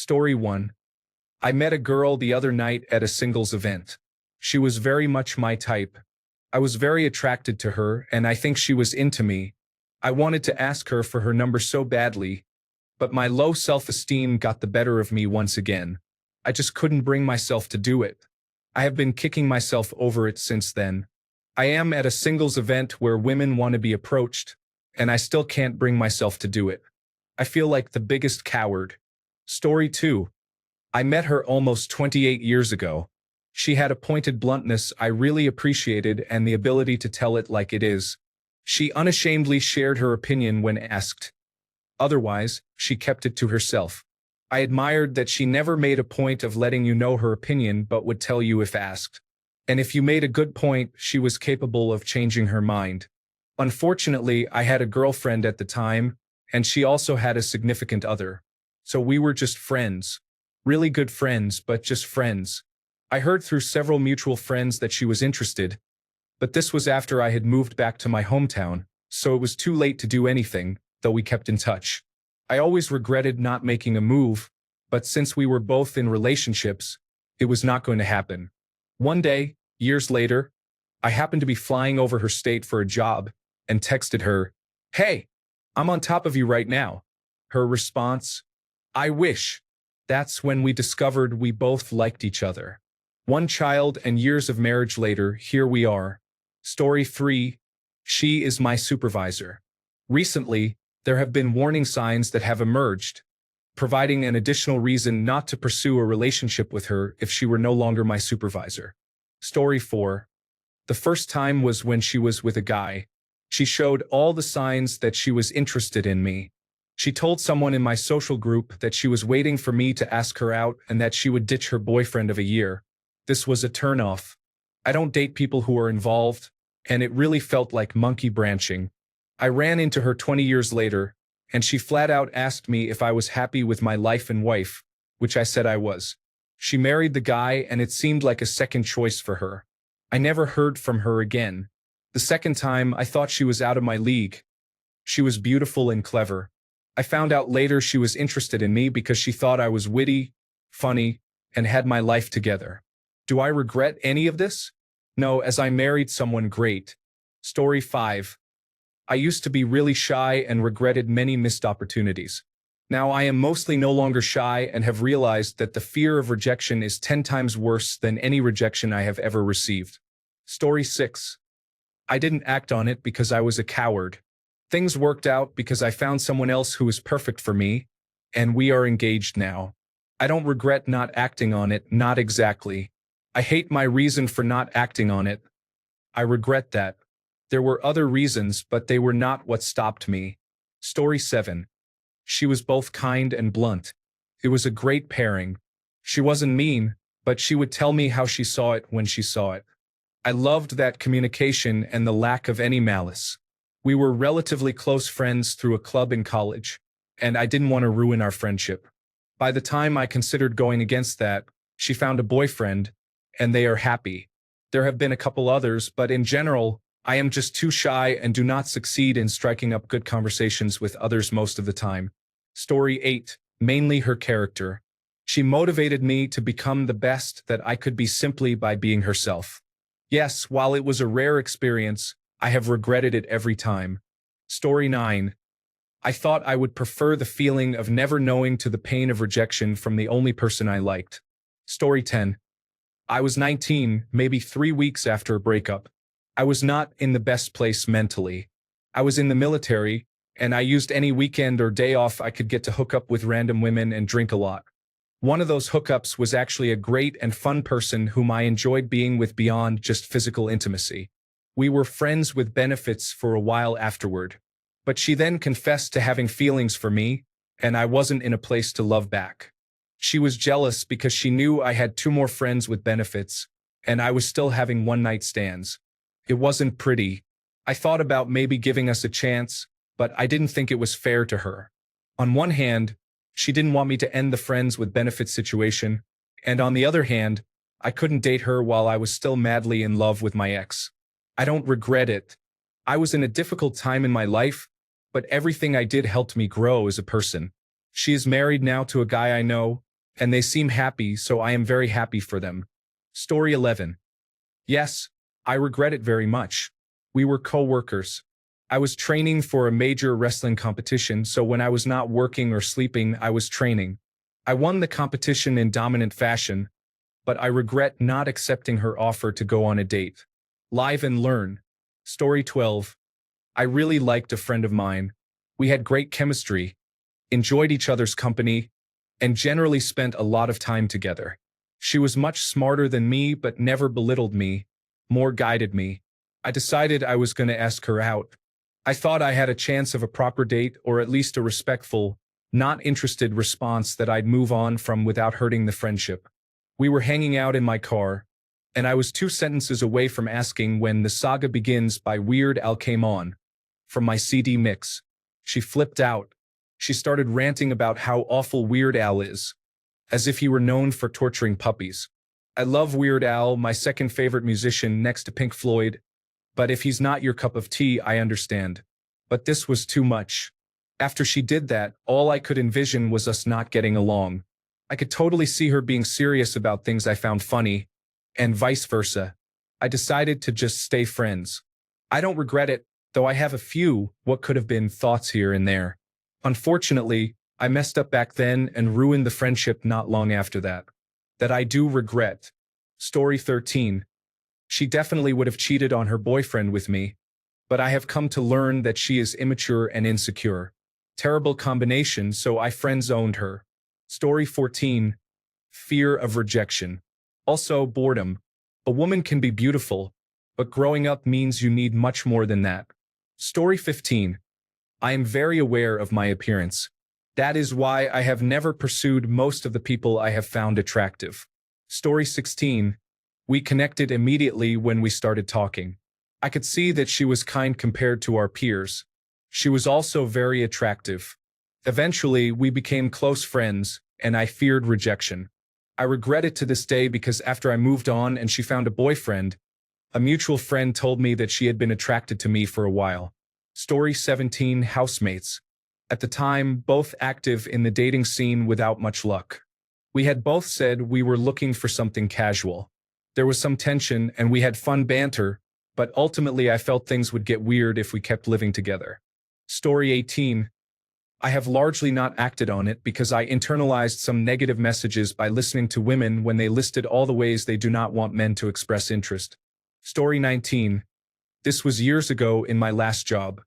Story 1. I met a girl the other night at a singles event. She was very much my type. I was very attracted to her, and I think she was into me. I wanted to ask her for her number so badly, but my low self-esteem got the better of me once again. I just couldn't bring myself to do it. I have been kicking myself over it since then. I am at a singles event where women want to be approached, and I still can't bring myself to do it. I feel like the biggest coward. Story 2. I met her almost 28 years ago. She had a pointed bluntness I really appreciated and the ability to tell it like it is. She unashamedly shared her opinion when asked. Otherwise, she kept it to herself. I admired that she never made a point of letting you know her opinion but would tell you if asked. And if you made a good point, she was capable of changing her mind. Unfortunately, I had a girlfriend at the time, and she also had a significant other. So we were just friends. Really good friends, but just friends. I heard through several mutual friends that she was interested, but this was after I had moved back to my hometown, so it was too late to do anything, though we kept in touch. I always regretted not making a move, but since we were both in relationships, it was not going to happen. One day, years later, I happened to be flying over her state for a job and texted her, "Hey, I'm on top of you right now." Her response, "I wish." That's when we discovered we both liked each other. One child and years of marriage later, here we are. Story 3. She is my supervisor. Recently, there have been warning signs that have emerged, providing an additional reason not to pursue a relationship with her if she were no longer my supervisor. Story 4. The first time was when she was with a guy. She showed all the signs that she was interested in me. She told someone in my social group that she was waiting for me to ask her out and that she would ditch her boyfriend of a year. This was a turnoff. I don't date people who are involved, and it really felt like monkey branching. I ran into her 20 years later, and she flat out asked me if I was happy with my life and wife, which I said I was. She married the guy, and it seemed like a second choice for her. I never heard from her again. The second time, I thought she was out of my league. She was beautiful and clever. I found out later she was interested in me because she thought I was witty, funny, and had my life together. Do I regret any of this? No, as I married someone great. Story 5. I used to be really shy and regretted many missed opportunities. Now I am mostly no longer shy and have realized that the fear of rejection is 10 times worse than any rejection I have ever received. Story 6. I didn't act on it because I was a coward. Things worked out because I found someone else who was perfect for me, and we are engaged now. I don't regret not acting on it, not exactly. I hate my reason for not acting on it. I regret that. There were other reasons, but they were not what stopped me. Story 7. She was both kind and blunt. It was a great pairing. She wasn't mean, but she would tell me how she saw it when she saw it. I loved that communication and the lack of any malice. We were relatively close friends through a club in college, and I didn't want to ruin our friendship. By the time I considered going against that, she found a boyfriend, and they are happy. There have been a couple others, but in general, I am just too shy and do not succeed in striking up good conversations with others most of the time. Story 8. Mainly her character. She motivated me to become the best that I could be simply by being herself. Yes, while it was a rare experience, I have regretted it every time. Story 9. I thought I would prefer the feeling of never knowing to the pain of rejection from the only person I liked. Story 10. I was 19, maybe 3 weeks after a breakup. I was not in the best place mentally. I was in the military, and I used any weekend or day off I could get to hook up with random women and drink a lot. One of those hookups was actually a great and fun person whom I enjoyed being with beyond just physical intimacy. We were friends with benefits for a while afterward. But she then confessed to having feelings for me, and I wasn't in a place to love back. She was jealous because she knew I had 2 more friends with benefits, and I was still having one-night stands. It wasn't pretty. I thought about maybe giving us a chance, but I didn't think it was fair to her. On one hand, she didn't want me to end the friends with benefits situation, and on the other hand, I couldn't date her while I was still madly in love with my ex. I don't regret it. I was in a difficult time in my life, but everything I did helped me grow as a person. She is married now to a guy I know, and they seem happy, so I am very happy for them. Story 11. Yes, I regret it very much. We were co-workers. I was training for a major wrestling competition, so when I was not working or sleeping, I was training. I won the competition in dominant fashion, but I regret not accepting her offer to go on a date. Live and learn. Story 12. I really liked a friend of mine. We had great chemistry, enjoyed each other's company, and generally spent a lot of time together. She was much smarter than me but never belittled me, more guided me. I decided I was going to ask her out. I thought I had a chance of a proper date or at least a respectful, not interested response that I'd move on from without hurting the friendship. We were hanging out in my car, and I was 2 sentences away from asking when The Saga Begins by Weird Al came on. From my CD mix. She flipped out. She started ranting about how awful Weird Al is, as if he were known for torturing puppies. I love Weird Al, my second favorite musician next to Pink Floyd, but if he's not your cup of tea, I understand. But this was too much. After she did that, all I could envision was us not getting along. I could totally see her being serious about things I found funny, and vice versa. I decided to just stay friends. I don't regret it, though I have a few what could have been thoughts here and there. Unfortunately, I messed up back then and ruined the friendship not long after that. That I do regret. Story 13. She definitely would have cheated on her boyfriend with me, but I have come to learn that she is immature and insecure. Terrible combination, so I friend-zoned her. Story 14. Fear of rejection. Also, boredom. A woman can be beautiful, but growing up means you need much more than that. Story 15. I am very aware of my appearance. That is why I have never pursued most of the people I have found attractive. Story 16. We connected immediately when we started talking. I could see that she was kind compared to our peers. She was also very attractive. Eventually, we became close friends, and I feared rejection. I regret it to this day because after I moved on and she found a boyfriend, a mutual friend told me that she had been attracted to me for a while. Story 17. Housemates. At the time, both active in the dating scene without much luck. We had both said we were looking for something casual. There was some tension and we had fun banter, but ultimately I felt things would get weird if we kept living together. Story 18. I have largely not acted on it because I internalized some negative messages by listening to women when they listed all the ways they do not want men to express interest. Story 19. This was years ago in my last job.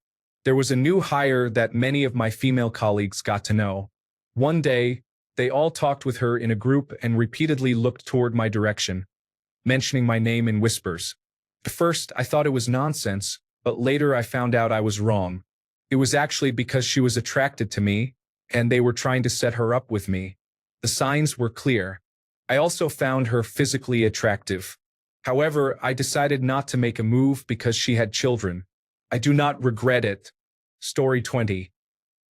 There was a new hire that many of my female colleagues got to know. One day, they all talked with her in a group and repeatedly looked toward my direction, mentioning my name in whispers. At first, I thought it was nonsense, but later I found out I was wrong. It was actually because she was attracted to me, and they were trying to set her up with me. The signs were clear. I also found her physically attractive. However, I decided not to make a move because she had children. I do not regret it. Story 20.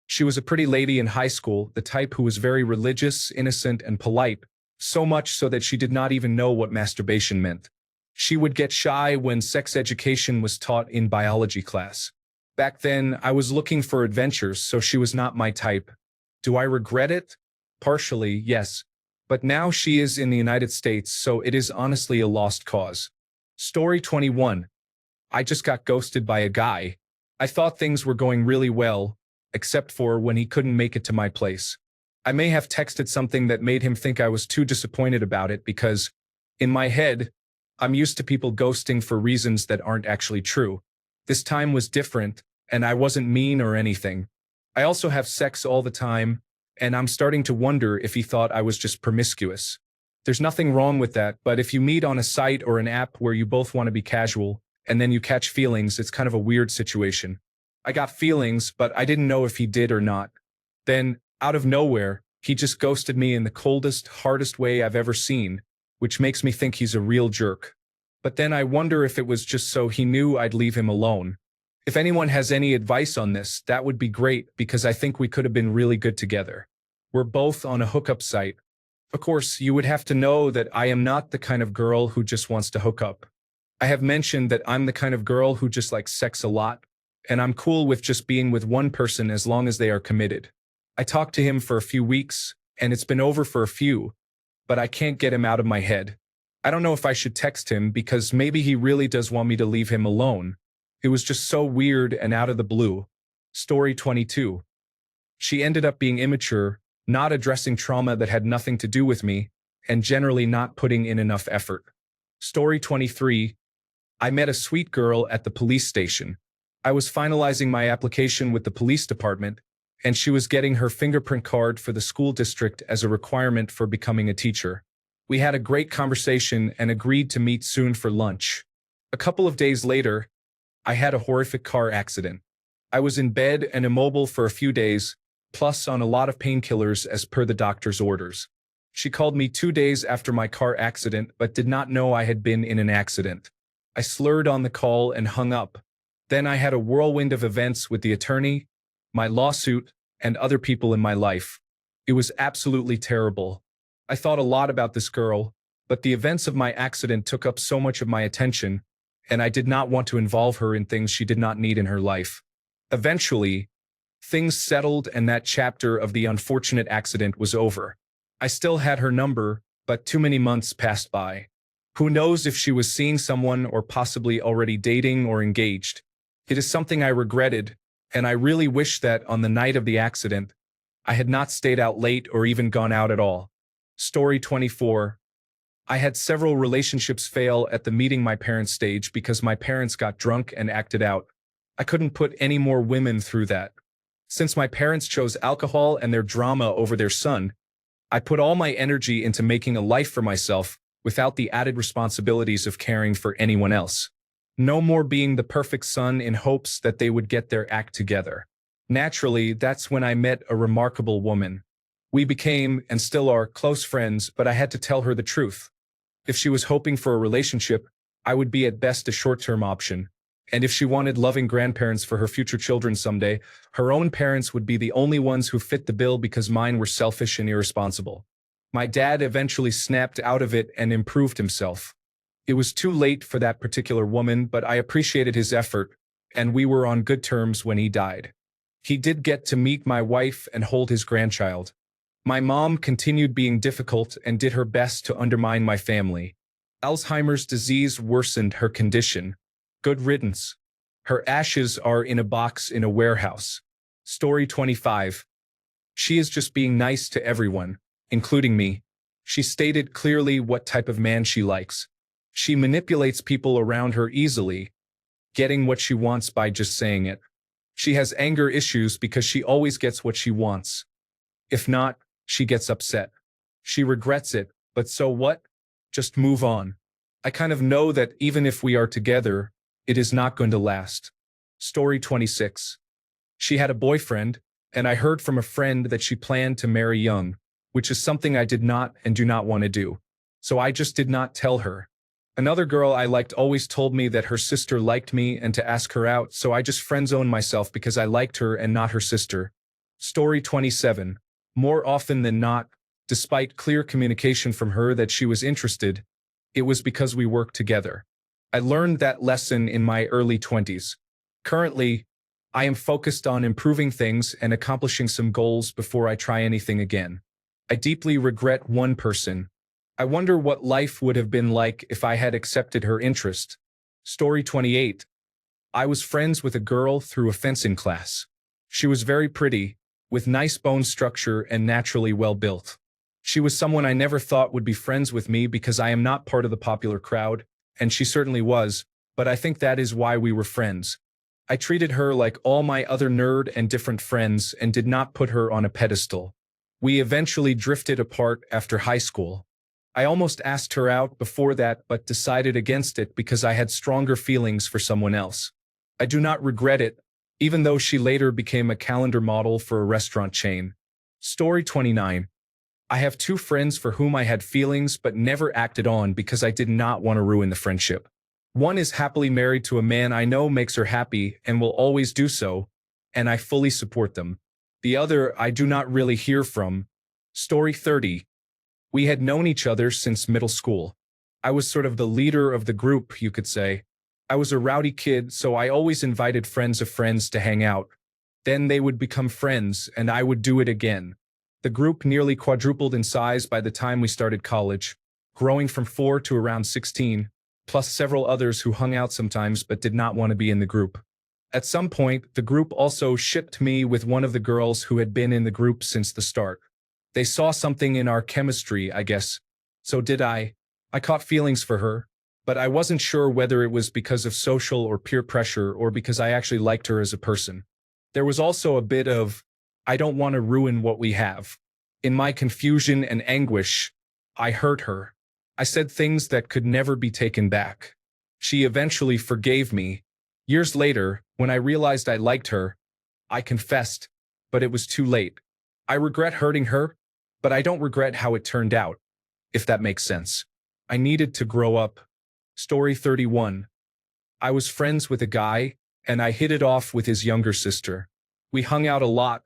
She was a pretty lady in high school, the type who was very religious, innocent, and polite, so much so that she did not even know what masturbation meant. She would get shy when sex education was taught in biology class. Back then, I was looking for adventures, so she was not my type. Do I regret it? Partially, yes. But now she is in the United States, so it is honestly a lost cause. Story 21. I just got ghosted by a guy. I thought things were going really well, except for when he couldn't make it to my place. I may have texted something that made him think I was too disappointed about it because, in my head, I'm used to people ghosting for reasons that aren't actually true. This time was different, and I wasn't mean or anything. I also have sex all the time, and I'm starting to wonder if he thought I was just promiscuous. There's nothing wrong with that, but if you meet on a site or an app where you both want to be casual, and then you catch feelings, it's kind of a weird situation. I got feelings, but I didn't know if he did or not. Then, out of nowhere, he just ghosted me in the coldest, hardest way I've ever seen, which makes me think he's a real jerk. But then I wonder if it was just so he knew I'd leave him alone. If anyone has any advice on this, that would be great because I think we could have been really good together. We're both on a hookup site. Of course, you would have to know that I am not the kind of girl who just wants to hook up. I have mentioned that I'm the kind of girl who just likes sex a lot, and I'm cool with just being with one person as long as they are committed. I talked to him for a few weeks, and it's been over for a few, but I can't get him out of my head. I don't know if I should text him because maybe he really does want me to leave him alone. It was just so weird and out of the blue. Story 22. She ended up being immature, not addressing trauma that had nothing to do with me, and generally not putting in enough effort. Story 23. I met a sweet girl at the police station. I was finalizing my application with the police department, and she was getting her fingerprint card for the school district as a requirement for becoming a teacher. We had a great conversation and agreed to meet soon for lunch. A couple of days later, I had a horrific car accident. I was in bed and immobile for a few days, plus on a lot of painkillers as per the doctor's orders. She called me 2 days after my car accident but did not know I had been in an accident. I slurred on the call and hung up. Then I had a whirlwind of events with the attorney, my lawsuit, and other people in my life. It was absolutely terrible. I thought a lot about this girl, but the events of my accident took up so much of my attention, and I did not want to involve her in things she did not need in her life. Eventually, things settled and that chapter of the unfortunate accident was over. I still had her number, but too many months passed by. Who knows if she was seeing someone or possibly already dating or engaged. It is something I regretted, and I really wish that on the night of the accident, I had not stayed out late or even gone out at all. Story 24. I had several relationships fail at the meeting my parents stage because my parents got drunk and acted out. I couldn't put any more women through that. Since my parents chose alcohol and their drama over their son, I put all my energy into making a life for myself without the added responsibilities of caring for anyone else. No more being the perfect son in hopes that they would get their act together. Naturally, that's when I met a remarkable woman. We became, and still are, close friends, but I had to tell her the truth. If she was hoping for a relationship, I would be at best a short-term option. And if she wanted loving grandparents for her future children someday, her own parents would be the only ones who fit the bill because mine were selfish and irresponsible. My dad eventually snapped out of it and improved himself. It was too late for that particular woman, but I appreciated his effort, and we were on good terms when he died. He did get to meet my wife and hold his grandchild. My mom continued being difficult and did her best to undermine my family. Alzheimer's disease worsened her condition. Good riddance. Her ashes are in a box in a warehouse. Story 25. She is just being nice to everyone, including me. She stated clearly what type of man she likes. She manipulates people around her easily, getting what she wants by just saying it. She has anger issues because she always gets what she wants. If not, she gets upset. She regrets it, but so what? Just move on. I kind of know that even if we are together, it is not going to last. Story 26. She had a boyfriend, and I heard from a friend that she planned to marry young, which is something I did not and do not want to do. So I just did not tell her. Another girl I liked always told me that her sister liked me and to ask her out, so I just friend-zoned myself because I liked her and not her sister. Story 27. More often than not, despite clear communication from her that she was interested, it was because we worked together. I learned that lesson in my early 20s. Currently, I am focused on improving things and accomplishing some goals before I try anything again. I deeply regret one person. I wonder what life would have been like if I had accepted her interest. Story 28. I was friends with a girl through a fencing class. She was very pretty, with nice bone structure and naturally well-built. She was someone I never thought would be friends with me because I am not part of the popular crowd, and she certainly was, but I think that is why we were friends. I treated her like all my other nerd and different friends and did not put her on a pedestal. We eventually drifted apart after high school. I almost asked her out before that but decided against it because I had stronger feelings for someone else. I do not regret it, even though she later became a calendar model for a restaurant chain. Story 29. I have two friends for whom I had feelings but never acted on because I did not want to ruin the friendship. One is happily married to a man I know makes her happy and will always do so, and I fully support them. The other I do not really hear from. Story 30. We had known each other since middle school. I was sort of the leader of the group, you could say. I was a rowdy kid, so I always invited friends of friends to hang out. Then they would become friends, and I would do it again. The group nearly quadrupled in size by the time we started college, growing from 4 to around 16, plus several others who hung out sometimes but did not want to be in the group. At some point, the group also shipped me with one of the girls who had been in the group since the start. They saw something in our chemistry, I guess. So did I. I caught feelings for her, but I wasn't sure whether it was because of social or peer pressure or because I actually liked her as a person. There was also a bit of, I don't want to ruin what we have. In my confusion and anguish, I hurt her. I said things that could never be taken back. She eventually forgave me. Years later, when I realized I liked her, I confessed, but it was too late. I regret hurting her, but I don't regret how it turned out, if that makes sense. I needed to grow up. Story 31. I was friends with a guy, and I hit it off with his younger sister. We hung out a lot,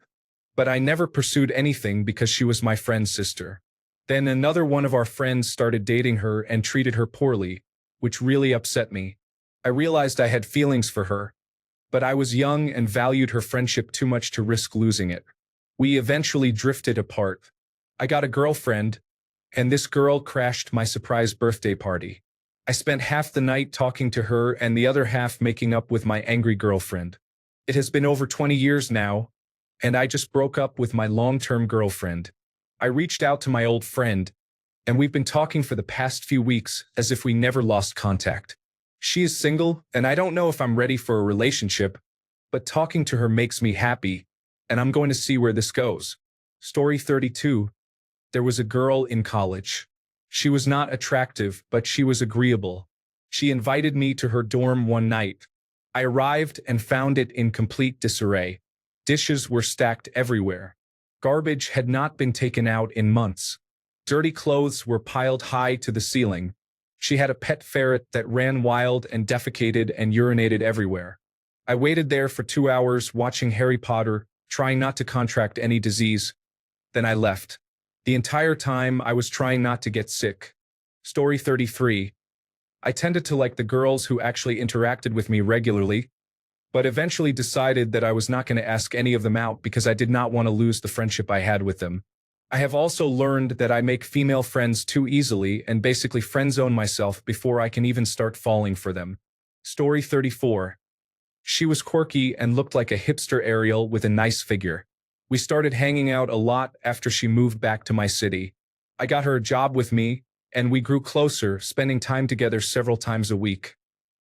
but I never pursued anything because she was my friend's sister. Then another one of our friends started dating her and treated her poorly, which really upset me. I realized I had feelings for her, but I was young and valued her friendship too much to risk losing it. We eventually drifted apart. I got a girlfriend, and this girl crashed my surprise birthday party. I spent half the night talking to her and the other half making up with my angry girlfriend. It has been over 20 years now, and I just broke up with my long-term girlfriend. I reached out to my old friend, and we've been talking for the past few weeks as if we never lost contact. She is single, and I don't know if I'm ready for a relationship, but talking to her makes me happy, and I'm going to see where this goes. Story 32. There was a girl in college. She was not attractive, but she was agreeable. She invited me to her dorm one night. I arrived and found it in complete disarray. Dishes were stacked everywhere. Garbage had not been taken out in months. Dirty clothes were piled high to the ceiling. She had a pet ferret that ran wild and defecated and urinated everywhere. I waited there for 2 hours watching Harry Potter, trying not to contract any disease. Then I left. The entire time I was trying not to get sick. Story 33. I tended to like the girls who actually interacted with me regularly, but eventually decided that I was not going to ask any of them out because I did not want to lose the friendship I had with them. I have also learned that I make female friends too easily and basically friend-zone myself before I can even start falling for them. Story 34. She was quirky and looked like a hipster Ariel with a nice figure. We started hanging out a lot after she moved back to my city. I got her a job with me, and we grew closer, spending time together several times a week.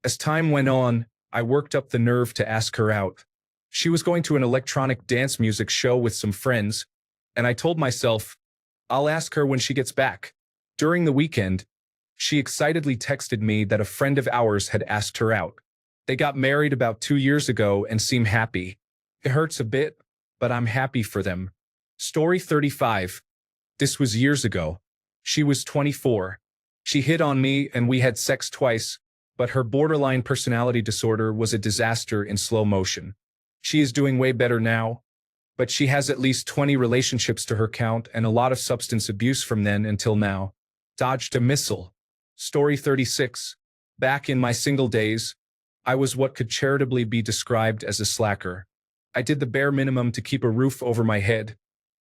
As time went on, I worked up the nerve to ask her out. She was going to an electronic dance music show with some friends, and I told myself, I'll ask her when she gets back. During the weekend, she excitedly texted me that a friend of ours had asked her out. They got married about 2 years ago and seem happy. It hurts a bit, but I'm happy for them. Story 35. This was years ago. She was 24. She hit on me and we had sex twice, but her borderline personality disorder was a disaster in slow motion. She is doing way better now, but she has at least 20 relationships to her count and a lot of substance abuse from then until now. Dodged a missile. Story 36. Back in my single days, I was what could charitably be described as a slacker. I did the bare minimum to keep a roof over my head,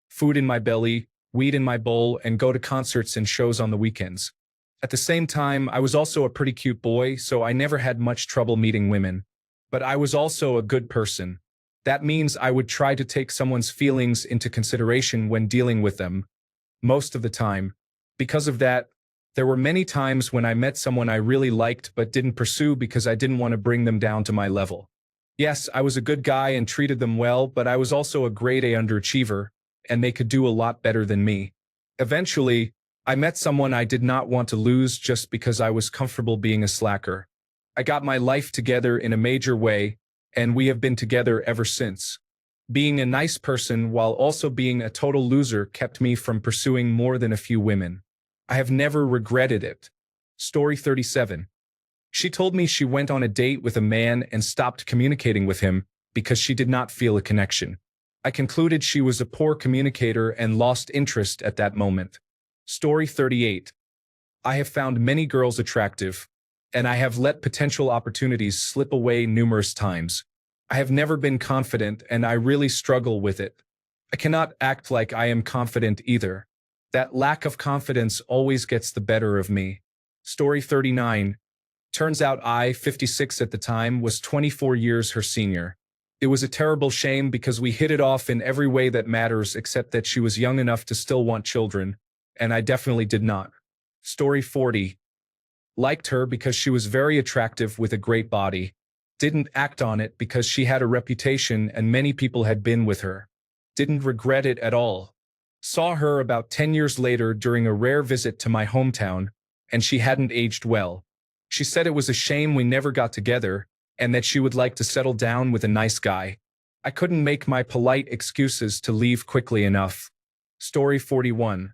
food in my belly, weed in my bowl, and go to concerts and shows on the weekends. At the same time, I was also a pretty cute boy, so I never had much trouble meeting women. But I was also a good person. That means I would try to take someone's feelings into consideration when dealing with them, most of the time. Because of that, there were many times when I met someone I really liked but didn't pursue because I didn't want to bring them down to my level. Yes, I was a good guy and treated them well, but I was also a grade A underachiever, and they could do a lot better than me. Eventually, I met someone I did not want to lose just because I was comfortable being a slacker. I got my life together in a major way, and we have been together ever since. Being a nice person while also being a total loser kept me from pursuing more than a few women. I have never regretted it. Story 37. She told me she went on a date with a man and stopped communicating with him because she did not feel a connection. I concluded she was a poor communicator and lost interest at that moment. Story 38. I have found many girls attractive, and I have let potential opportunities slip away numerous times. I have never been confident, and I really struggle with it. I cannot act like I am confident either. That lack of confidence always gets the better of me. Story 39. Turns out I, 56 at the time, was 24 years her senior. It was a terrible shame because we hit it off in every way that matters except that she was young enough to still want children, and I definitely did not. Story 40. Liked her because she was very attractive with a great body. Didn't act on it because she had a reputation and many people had been with her. Didn't regret it at all. Saw her about 10 years later during a rare visit to my hometown, and she hadn't aged well. She said it was a shame we never got together, and that she would like to settle down with a nice guy. I couldn't make my polite excuses to leave quickly enough. Story 41.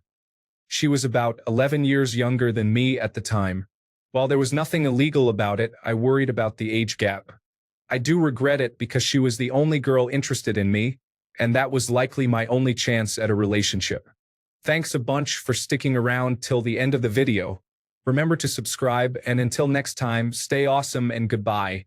She was about 11 years younger than me at the time. While there was nothing illegal about it, I worried about the age gap. I do regret it because she was the only girl interested in me, and that was likely my only chance at a relationship. Thanks a bunch for sticking around till the end of the video. Remember to subscribe, and until next time, stay awesome and goodbye.